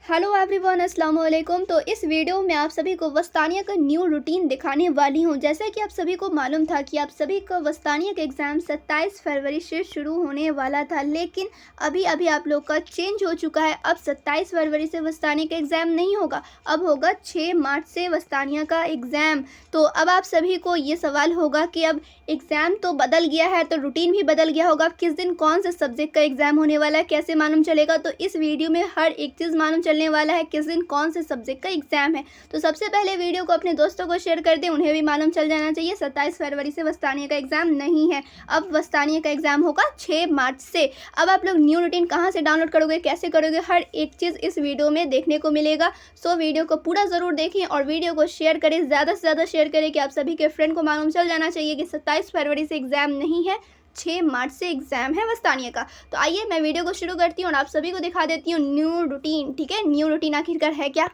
Hello everyone, अस्सलाम वालेकुम। तो इस वीडियो में आप सभी को वस्तानिया का न्यू रूटीन दिखाने वाली हूं। जैसा कि आप सभी को मालूम था कि आप सभी को वस्तानिया का एग्ज़ाम 27 फरवरी से शुरू होने वाला था, लेकिन अभी अभी आप लोग का चेंज हो चुका है। अब 27 फरवरी से वस्तानिया का एग्ज़ाम नहीं होगा, अब होगा 6 मार्च से वस्तानिया का एग्ज़ाम। तो अब आप सभी को ये सवाल होगा कि अब एग्ज़ाम तो बदल गया है, तो रूटीन भी बदल गया होगा, किस दिन कौन से सब्जेक्ट का एग्ज़ाम होने वाला है, कैसे मालूम चलेगा। तो इस वीडियो में हर एक चीज़ मालूम चलने वाला है, किस दिन कौन से सब्जेक्ट का एग्ज़ाम है। तो सबसे पहले वीडियो को अपने दोस्तों को शेयर कर दें, उन्हें भी मालूम चल जाना चाहिए 27 फरवरी से वस्तानिया का एग्ज़ाम नहीं है, अब वस्तानिया का एग्ज़ाम होगा 6 मार्च से। अब आप लोग न्यू रूटीन कहाँ से डाउनलोड करोगे, कैसे करोगे, हर एक चीज़ इस वीडियो में देखने को मिलेगा। सो वीडियो को पूरा ज़रूर देखें और वीडियो को शेयर करें, ज़्यादा से ज़्यादा शेयर करें कि आप सभी के फ्रेंड को मालूम चल जाना चाहिए कि 27 फरवरी से एग्ज़ाम नहीं है, 6 मार्च से एग्ज़ाम है वस्तानिया का। तो आइए मैं वीडियो को शुरू करती हूँ और आप सभी को दिखा देती हूँ न्यू रूटीन। ठीक है, न्यू रूटीन आखिरकार है क्या।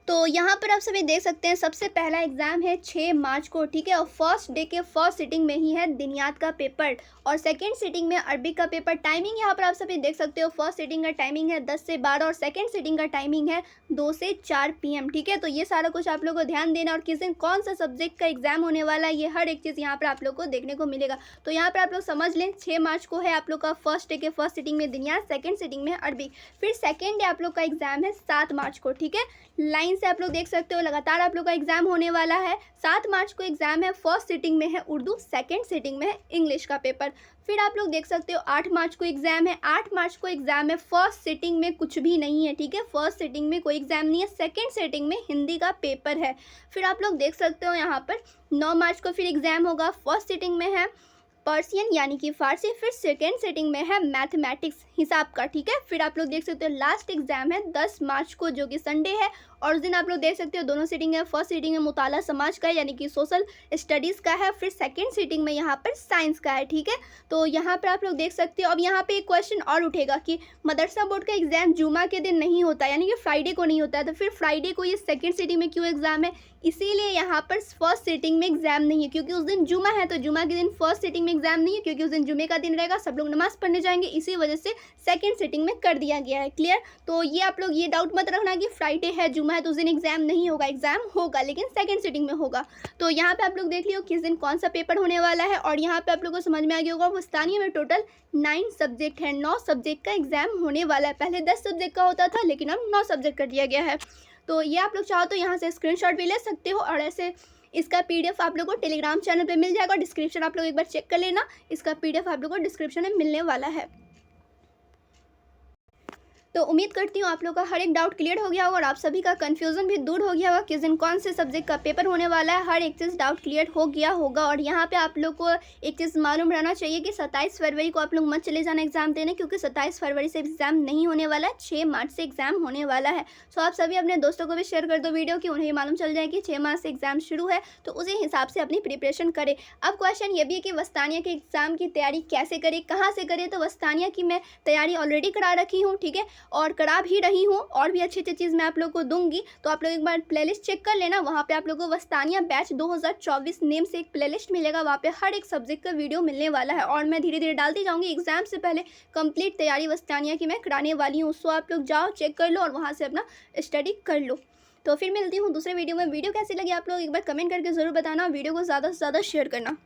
तो यहाँ पर आप सभी देख सकते हैं, सबसे पहला एग्ज़ाम है 6 मार्च को। ठीक है, और फर्स्ट डे के फर्स्ट सिटिंग में ही है दिनियात का पेपर और सेकंड सिटिंग में अरबिक का पेपर। टाइमिंग यहाँ पर आप सभी देख सकते हो, फर्स्ट सिटिंग का टाइमिंग है 10 से 12 और सेकंड सिटिंग का टाइमिंग है 2 से 4 PM। ठीक है, तो ये सारा कुछ आप लोगों को ध्यान देना और किस दिन कौन सा सब्जेक्ट का एग्ज़ाम होने वाला है, ये हर एक चीज़ यहाँ पर आप लोग को देखने को मिलेगा। तो यहाँ पर आप लोग समझ लें, 6 मार्च को है आप लोग का फर्स्ट डे के फर्स्ट सिटिंग में दिनियात, सेकेंड सिटिंग में अरबिक। फिर सेकेंड डे आप लोग का एग्ज़ाम है 7 मार्च को। ठीक है, लाइन से आप लोग देख सकते हो, लगातार आप लोग का एग्ज़ाम होने वाला है। 7 मार्च को एग्ज़ाम है, फर्स्ट सिटिंग में है उर्दू, सेकंड सिटिंग में है इंग्लिश का पेपर। फिर आप लोग देख सकते हो 8 मार्च को एग्ज़ाम है। 8 मार्च को एग्ज़ाम है, फर्स्ट सिटिंग में कुछ भी नहीं है। ठीक है, फर्स्ट सिटिंग में कोई एग्ज़ाम नहीं है, सेकंड सिटिंग में हिंदी का पेपर है। फिर आप लोग देख सकते हो यहाँ पर 9 मार्च को फिर एग्ज़ाम होगा, फर्स्ट सिटिंग में है पर्सियन यानी कि फ़ारसी, फिर सेकेंड सिटिंग में है मैथमेटिक्स हिसाब का। ठीक है, फिर आप लोग देख सकते हो लास्ट एग्ज़ाम है 10 मार्च को, जो कि संडे है। और उस दिन आप लोग देख सकते हो दोनों सिटिंग है, फर्स्ट सिटिंग में मुताला समाज का है यानी कि सोशल स्टडीज़ का है, फिर सेकेंड सिटिंग में यहाँ पर साइंस का है। ठीक है, तो यहाँ पर आप लोग देख सकते हो। अब यहाँ पे एक क्वेश्चन और उठेगा कि मदरसा बोर्ड का एग्ज़ाम जुमा के दिन नहीं होता, यानी कि फ्राइडे को नहीं होता है, तो फिर फ्राइडे को ये सेकेंड सिटिंग में क्यों एग्ज़ाम है। इसीलिए यहाँ पर फर्स्ट सिटिंग में एग्ज़ाम नहीं है, क्योंकि उस दिन जुमा है, तो जुमा के दिन फर्स्ट सिटिंग में एग्ज़ाम नहीं है, क्योंकि उस दिन जुमे का दिन रहेगा, सब लोग नमाज़ पढ़ने जाएंगे, इसी वजह से सेकेंड सिटिंग में कर दिया गया है। क्लियर। तो ये आप लोग ये डाउट मत रखना कि फ्राइडे है, जुमा है, तो उस दिन एग्ज़ाम नहीं होगा, एग्ज़ाम होगा लेकिन सेकेंड सिटिंग में होगा। तो यहाँ पे आप लोग देख लियो किस दिन कौन सा पेपर होने वाला है। और यहाँ पे आप लोग को समझ में आ गया होगा, वस्तानिया में टोटल 9 सब्जेक्ट है, 9 सब्जेक्ट का एग्ज़ाम होने वाला है। पहले 10 सब्जेक्ट का होता था, लेकिन अब 9 सब्जेक्ट कर दिया गया है। तो ये आप लोग चाहो तो यहाँ से स्क्रीनशॉट भी ले सकते हो, और ऐसे इसका PDF आप लोगों को टेलीग्राम चैनल पे मिल जाएगा। डिस्क्रिप्शन आप लोग एक बार चेक कर लेना, इसका PDF आप लोगों को डिस्क्रिप्शन में मिलने वाला है। तो उम्मीद करती हूँ आप लोग का हर एक डाउट क्लियर हो गया होगा और आप सभी का कन्फ्यूज़न भी दूर हो गया होगा, किस दिन कौन से सब्जेक्ट का पेपर होने वाला है, हर एक चीज़ डाउट क्लियर हो गया होगा। और यहाँ पे आप लोग को एक चीज़ मालूम रहना चाहिए कि 27 फरवरी को आप लोग मत चले जाना एग्ज़ाम देने, क्योंकि 27 फरवरी से एग्ज़ाम नहीं होने वाला है, 6 मार्च से एग्ज़ाम होने वाला है। सो आप सभी अपने दोस्तों को भी शेयर कर दो वीडियो, कि उन्हें मालूम चल जाए कि 6 मार्च से एग्ज़ाम शुरू है, तो उसी हिसाब से अपनी प्रिपरेशन करें। अब क्वेश्चन ये भी है कि वस्तानिया के एग्ज़ाम की तैयारी कैसे करें, कहाँ से करें। तो वस्तानिया की मैं तैयारी ऑलरेडी करा रखी हूँ, ठीक है, और करा भी रही हूँ, और भी अच्छी अच्छी चीज़ मैं आप लोग को दूंगी। तो आप लोग एक बार प्लेलिस्ट चेक कर लेना, वहाँ पे आप लोग को वस्तानिया बैच 2024 नेम से एक प्लेलिस्ट मिलेगा, वहाँ पे हर एक सब्जेक्ट का वीडियो मिलने वाला है। और मैं धीरे धीरे डालती जाऊँगी, एग्जाम से पहले कंप्लीट तैयारी वस्तानिया की मैं कराने वाली हूँ। सो आप लोग जाओ, चेक कर लो और वहाँ से अपना स्टडी कर लो। तो फिर मिलती हूँ दूसरे वीडियो में। वीडियो कैसी लगी आप लोग एक बार कमेंट करके ज़रूर बताना, वीडियो को ज़्यादा से ज़्यादा शेयर करना।